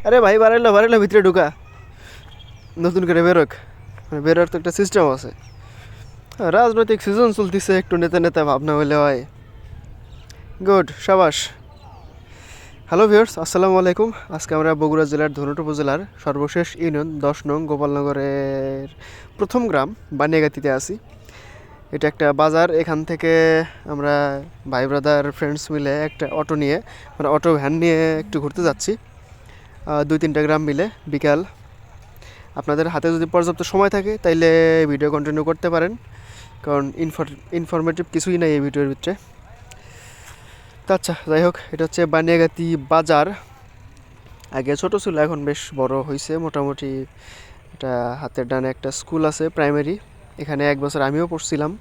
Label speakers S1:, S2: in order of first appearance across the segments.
S1: আরে ভাই বাড়াইলো বাড়াইলো, ভিতরে ঢুকা, নতুন করে বেরোক, মানে বেরোর তো একটা সিস্টেম আছে। রাজনৈতিক সিজন চলতেছে, একটু নেতা নেতা ভাবনা হইলে হয়। গুড, সাবাস। হ্যালো ভিউয়ার্স, আসসালামু আলাইকুম। আজকে আমরা বগুড়া জেলার ধনুট উপজেলার সর্বশেষ ইউনিয়ন 10 নং গোপালনগরের প্রথম গ্রাম বানিয়াগাতিতে আছি। এটা একটা বাজার। এখান থেকে আমরা ভাই ব্রাদার ফ্রেন্ডস মিলে একটা অটো নিয়ে, মানে অটো ভ্যান নিয়ে একটু ঘুরতে যাচ্ছি, 2-3টা গ্রাম মিলে। বিকাল, আপনাদের হাতে যদি পর্যাপ্ত সময় থাকে তাইলে ভিডিও কন্টিনিউ করতে পারেন, কারণ ইনফরমেটিভ কিছুই নাই এই ভিডিওর ভিতরে। তো আচ্ছা, যাই হোক, এটা হচ্ছে বানিয়াগাতি বাজার। আগে ছোট ছিল, এখন বেশ বড় হয়েছে মোটামুটি। এটা হাতের ডানে একটা স্কুল আছে, প্রাইমারি। এখানে 1 বছর আমিও পড়ছিলাম।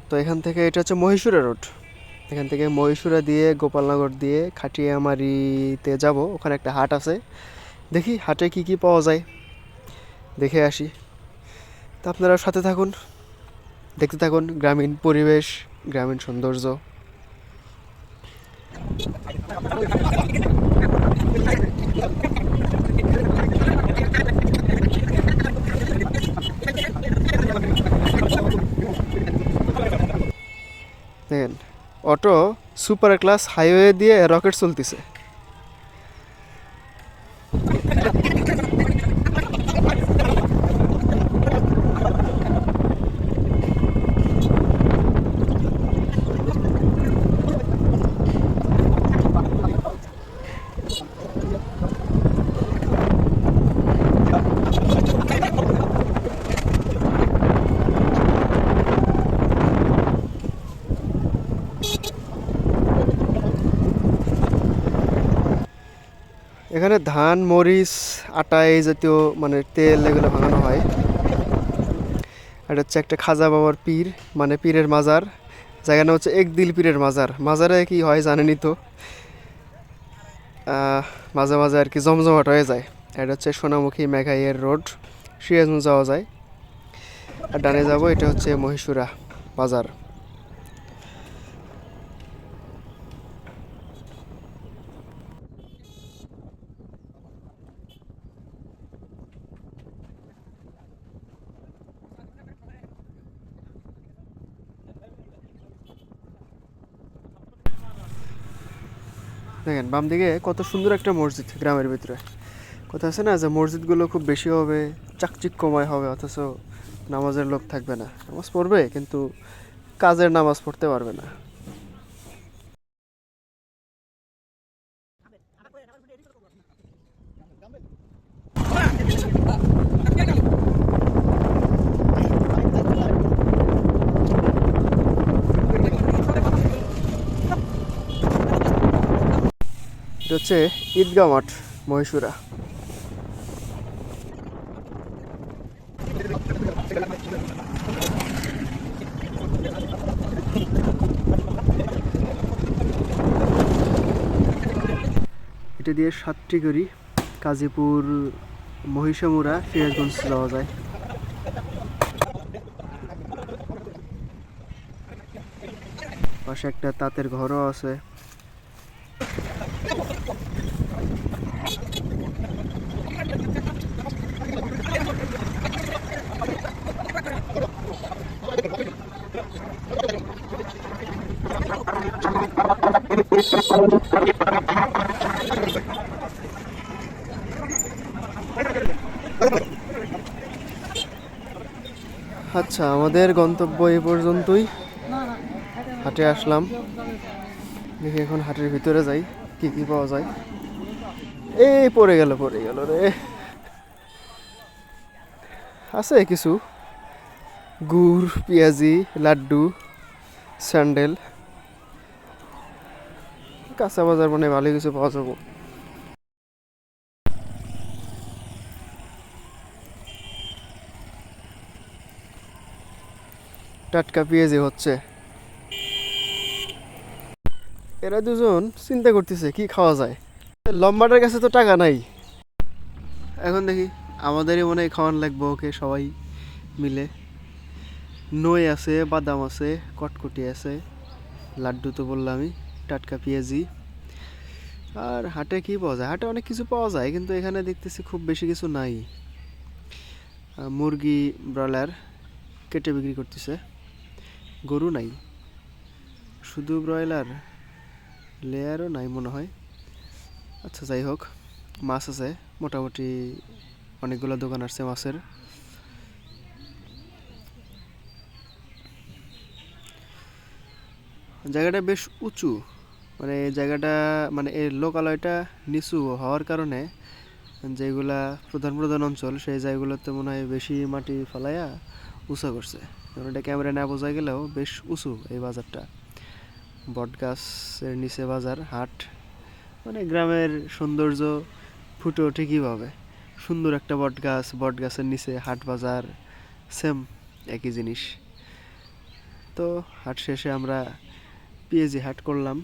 S1: তো এখান থেকে এটা হচ্ছে মহীশূরা রোড। এখান থেকে মহীশূরা দিয়ে গোপালনগর দিয়ে খাটিয়ামারিতে যাব। ওখানে একটা হাট আছে, দেখি হাটে কি কি পাওয়া যায়, দেখে আসি। তো আপনারা সাথে থাকুন, দেখতে থাকুন গ্রামীণ পরিবেশ, গ্রামীণ সৌন্দর্য। দেখেন, অটো সুপার ক্লাস হাইওয়ে দিয়ে রকেট চলতেছে। এখানে ধান, মরিচ, আটা, এই জাতীয় মানে তেল, এগুলো ভাঙানো হয়। এটা হচ্ছে একটা খাজা বাবার পীর, মানে পীরের মাজার। জায়গা নাম হচ্ছে একদিল পীরের মাজার। মাজারে কি হয় জানেনই তো, মাঝে মাঝে আর কি জমজমাট হয়ে যায়। এটা হচ্ছে সোনামুখী মেঘাইয়ের রোড, সিরাজগঞ্জ যাওয়া যায়। আর ডানে যাব, এটা হচ্ছে মহীশূরা বাজার। দেখেন বাম দিকে কত সুন্দর একটা মসজিদ গ্রামের ভিতরে। কথা আছে না যে মসজিদগুলো খুব বেশি হবে, চাকচিক্যময় হবে, অথচ নামাজের লোক থাকবে না। নামাজ পড়বে কিন্তু কাজের নামাজ পড়তে পারবে না। এটা হচ্ছে ঈদগাহ মাঠ, মহীশূরা। এটা দিয়ে 7টি করি কাজীপুর, মহিষামুড়া, সিরাজগঞ্জ যাওয়া যায়। পাশে একটা তাঁতের ঘরও আছে। আচ্ছা, আমাদের গন্তব্য এই পর্যন্তই। হাটে আসলাম, দেখি এখন হাটের ভিতরে যাই, কি কি পাওয়া যায়। এই পড়ে গেল রে। আছে কিছু গুড়, পেঁয়াজি, লাড্ডু, স্যান্ডেল। কাঁচা বাজার মানে ভালো কিছু পাওয়া যাবো। টাটকা পেঁয়াজি হচ্ছে। এরা দুজন চিন্তা করতেছে কি খাওয়া যায়। লম্বাটার কাছে তো টাকা নাই। এখন দেখি আমাদেরই মনে হয় খাওয়ান লাগবে ওকে, সবাই মিলে। নই আছে, বাদাম আছে, কটকটি আছে, লাড্ডু তো বললামই, টাটকা পেঁয়াজি। আর হাটে কি পাওয়া যায়? হাটে অনেক কিছু পাওয়া যায়, কিন্তু এখানে দেখতেছি খুব বেশি কিছু নাই। মুরগি ব্রয়লার কেটে বিক্রি করতেছে, গরু নাই, শুধু ব্রয়লার, লেয়ারও নাই মনে হয়। আচ্ছা যাই হোক, মাছ আছে মোটামুটি, অনেকগুলো দোকান আসছে মাছের। জায়গাটা বেশ উঁচু, মানে এই জায়গাটা, মানে এর লোকালয়টা নিচু হওয়ার কারণে যেগুলা প্রধান প্রধান অঞ্চল সেই জায়গাগুলোতে মনে হয় বেশি মাটি ফেলাইয়া উঁচু করছে। যেমন এটা ক্যামেরা না বোঝা গেলেও বেশ উঁচু এই বাজারটা। বট গাছের নিচে বাজার, হাট, মানে গ্রামের সৌন্দর্য ফুটে ওঠে কীভাবে? সুন্দর একটা বট গাছ, বট গাছের নিচে হাট বাজার, সেম একই জিনিস। তো হাট শেষে আমরা পেঁয়াজি হাট করলাম,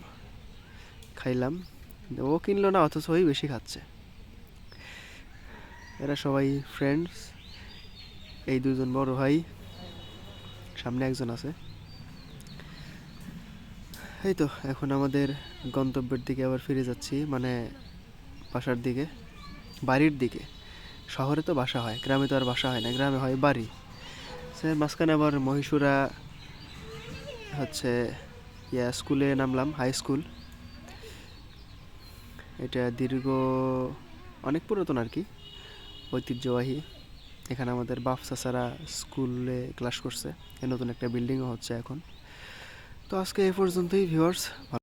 S1: খাইলাম। ও কিনলো না, অথচ ওই বেশি খাচ্ছে। এরা সবাই ফ্রেন্ডস, এই দুজন বড় ভাই, সামনে একজন আছে। এই তো এখন আমাদের গন্তব্যের দিকে আবার ফিরে যাচ্ছি, মানে বাসার দিকে, বাড়ির দিকে। শহরে তো বাসা হয়, গ্রামে তো আর বাসা হয় না, গ্রামে হয় বাড়ি। সে মাঝখানে আবার মহীশূরা হচ্ছে স্কুলে নামলাম, হাই স্কুল। এটা দীর্ঘ, অনেক পুরাতন আর কি, ঐতিহ্যবাহী। এখানে আমাদের বাপ চাচারা স্কুলে ক্লাস করছে, নতুন একটা বিল্ডিংও হচ্ছে এখন। তো আজকে এই পর্যন্তই ভিউয়ার্স।